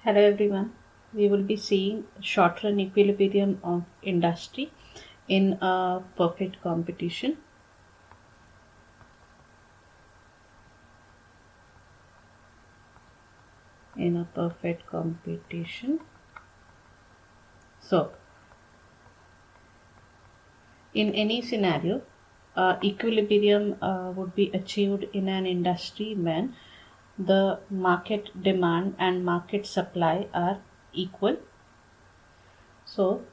Hello everyone. We will be seeing short-run equilibrium of industry in a perfect competition. In a perfect competition. So, in any scenario, equilibrium would be achieved in an industry when the market demand and market supply are equal. So,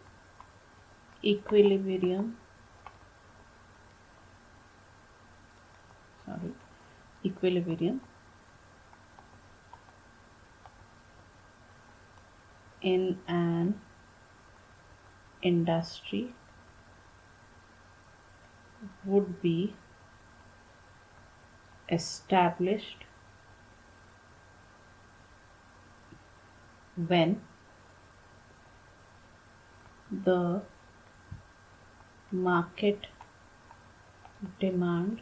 equilibrium, sorry, equilibrium in an industry would be established when the market demand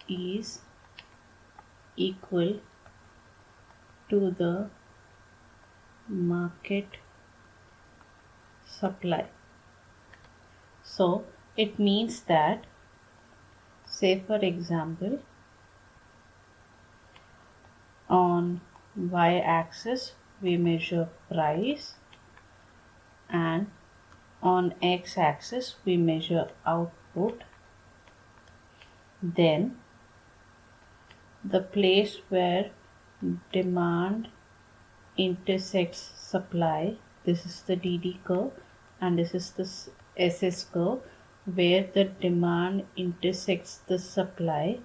is equal to the market supply. So it means that, say for example, on y-axis we measure price and on x-axis we measure output. Then the place where demand intersects supply, this is the DD curve and this is the SS curve, where the demand intersects the supply,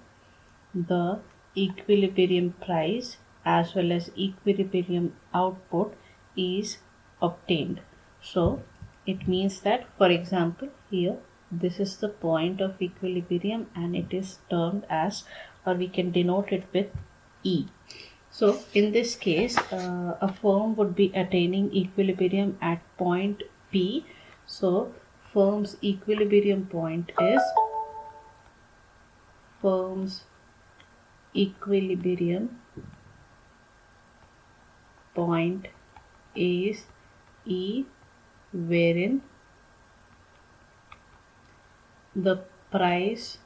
the equilibrium price as well as equilibrium output is obtained. So it means that, for example, here this is the point of equilibrium and it is termed as, or we can denote it with E. So in this case, a firm would be attaining equilibrium at point P. So firm's equilibrium point is, firm's equilibrium point is E, wherein the price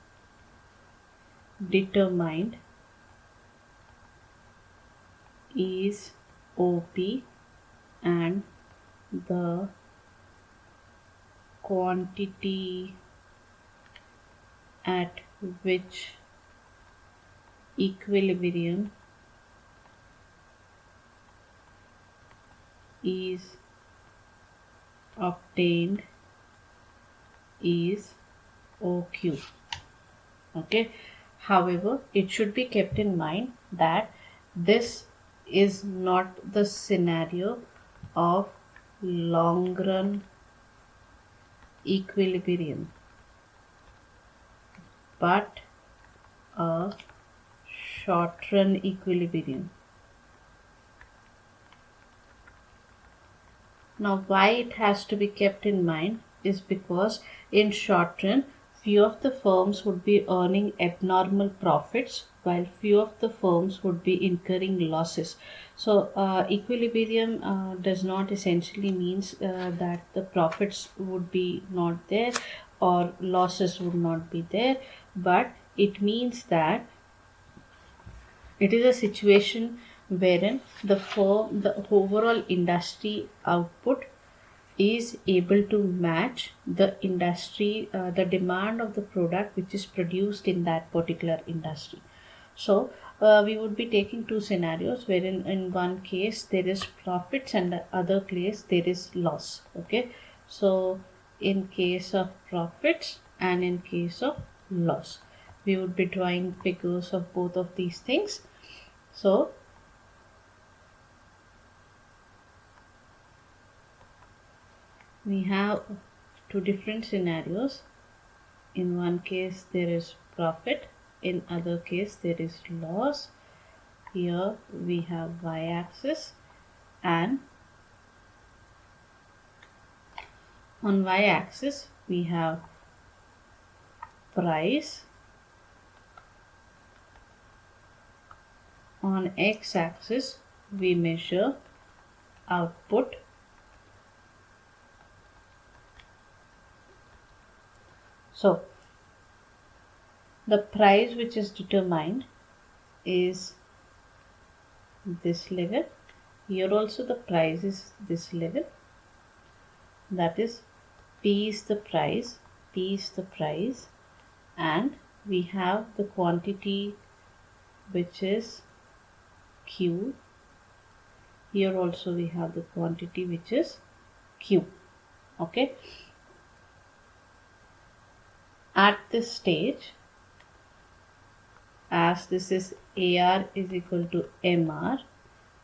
determined is OP and the quantity at which equilibrium is obtained is OQ. Okay. However, it should be kept in mind that this is not the scenario of long run equilibrium, but a short run equilibrium. Now, why it has to be kept in mind is because in short run, few of the firms would be earning abnormal profits while few of the firms would be incurring losses. So equilibrium does not essentially means that the profits would be not there or losses would not be there, but it means that it is a situation wherein the overall industry output is able to match the industry, the demand of the product which is produced in that particular industry. So we would be taking two scenarios wherein in one case there is profits and the other case there is loss. Okay, so in case of profits and in case of loss, we would be drawing figures of both of these things. So we have two different scenarios. In one case there is profit, in other case there is loss. Here we have y-axis and on y-axis we have price, on x-axis we measure output. So the price which is determined is this level. Here also the price is this level. That is P is the price, P is the price, and we have the quantity which is Q. Here also we have the quantity which is Q. Okay. At this stage, as this is AR is equal to MR,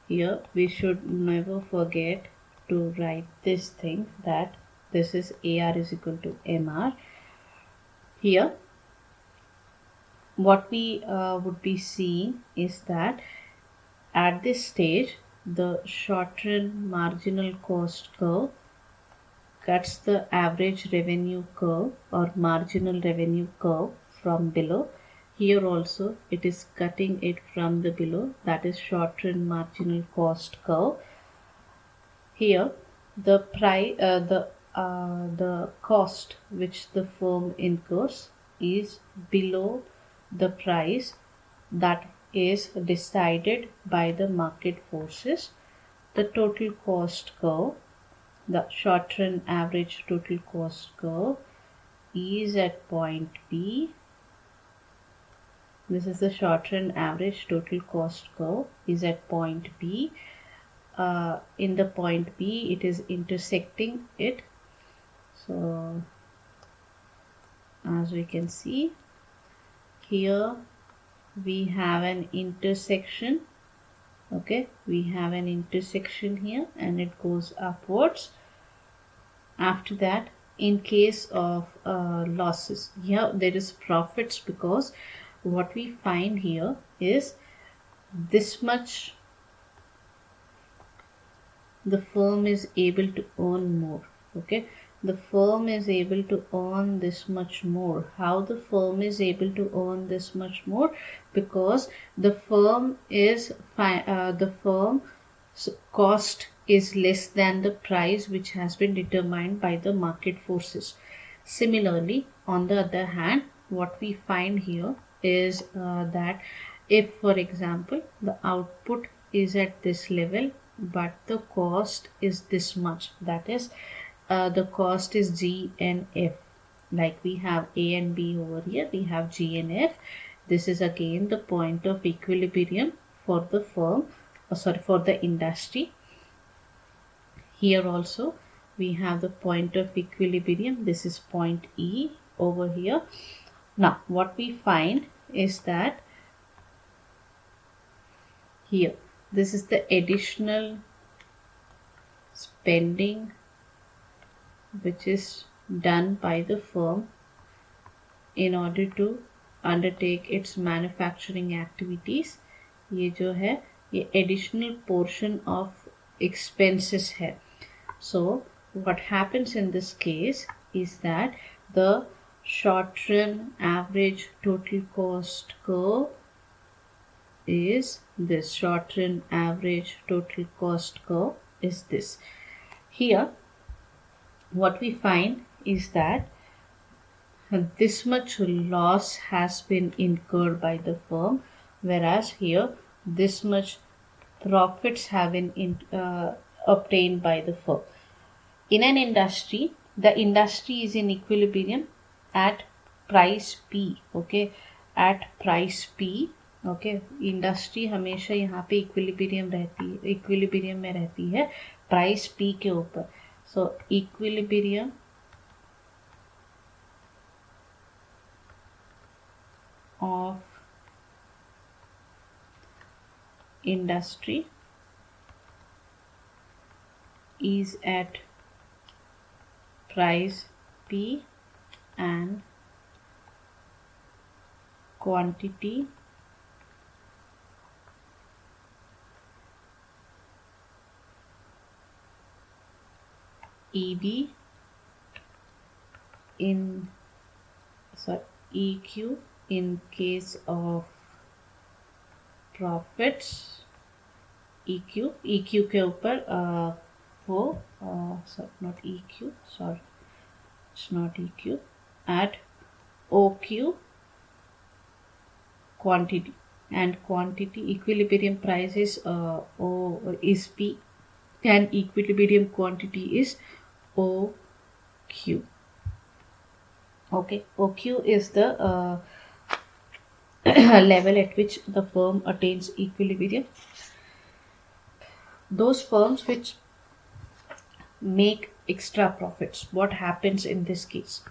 here we should never forget to write this thing, that this is AR is equal to MR. Here what we would be seeing is that at this stage the short run marginal cost curve cuts the average revenue curve or marginal revenue curve from below. Here also it is cutting it from the below, that is short run marginal cost curve. Here the price, the cost which the firm incurs is below the price that is decided by the market forces. The total cost curve, the short run average total cost curve, is at point P. This is the short run average total cost curve is at point P. In the point P it is intersecting it. So as we can see here, we have an intersection. Okay, we have an intersection here and it goes upwards. After that, in case of losses, here there is profits, because what we find here is this much the firm is able to earn more. Okay, the firm is able to earn this much more. How the firm is able to earn this much more? Because the firm is the firm's cost is less than the price which has been determined by the market forces. Similarly, on the other hand, what we find here is that if, for example, the output is at this level but the cost is this much, that is the cost is G and F. Like we have A and B over here, we have G and F. This is again the point of equilibrium for the firm, for the industry. Here also we have the point of equilibrium. This is point E over here. Now what we find is that here this is the additional spending which is done by the firm in order to undertake its manufacturing activities. ये जो है ये additional portion of expenses है. So what happens in this case is that the short run average total cost curve is this. Short run average total cost curve is this. Here what we find is that this much loss has been incurred by the firm, whereas here this much profits have been obtained by the firm. In an industry, the industry is in equilibrium at price P. Okay, at price P. Okay, industry हमेशा यहाँ पे equilibrium में रहती है price P के ऊपर. सो equilibrium of industry is at price P and quantity EB EQ in case of profits EQ के ऊपर वो sorry not EQ, sorry it's not EQ, at OQ quantity, and quantity equilibrium price is O is P, and equilibrium quantity is OQ. Okay, OQ is the level at which the firm attains equilibrium. Those firms which make extra profits, what happens in this case?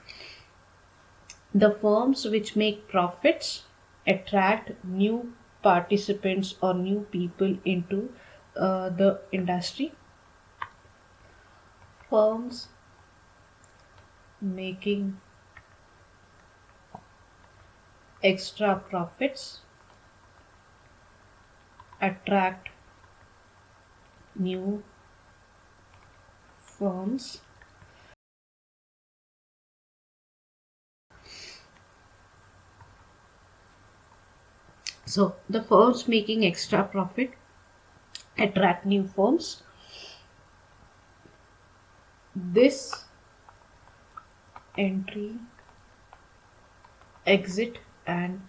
The firms which make profits attract new participants or new people into the industry. Firms making extra profits attract new firms. So the firms making extra profit attract new firms. This entry, exit, and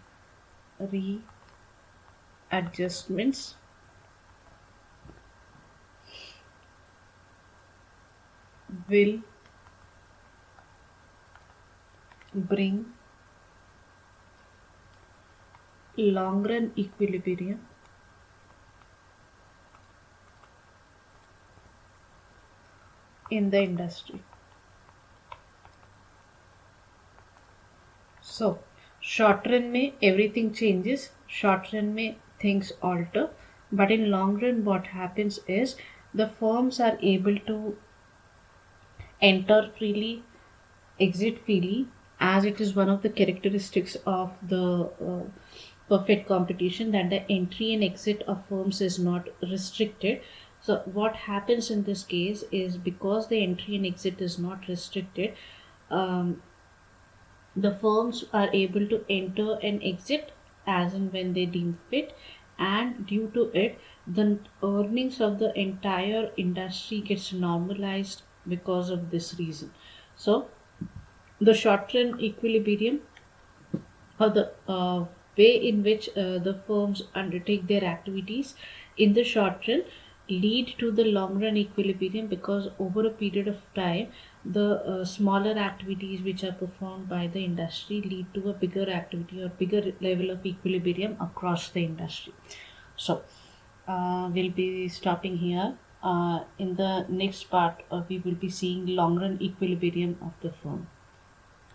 readjustments will bring long run equilibrium in the industry. So short run में everything changes, short run में things alter, but in long run what happens is the firms are able to enter freely, exit freely, as it is one of the characteristics of the perfect competition that the entry and exit of firms is not restricted. So what happens in this case is, because the entry and exit is not restricted, the firms are able to enter and exit as and when they deem fit, and due to it the earnings of the entire industry gets normalized because of this reason. So the short run equilibrium, or the way in which the firms undertake their activities in the short run, lead to the long run equilibrium, because over a period of time the smaller activities which are performed by the industry lead to a bigger activity or bigger level of equilibrium across the industry. So we'll be stopping here. In the next part we will be seeing long run equilibrium of the firm.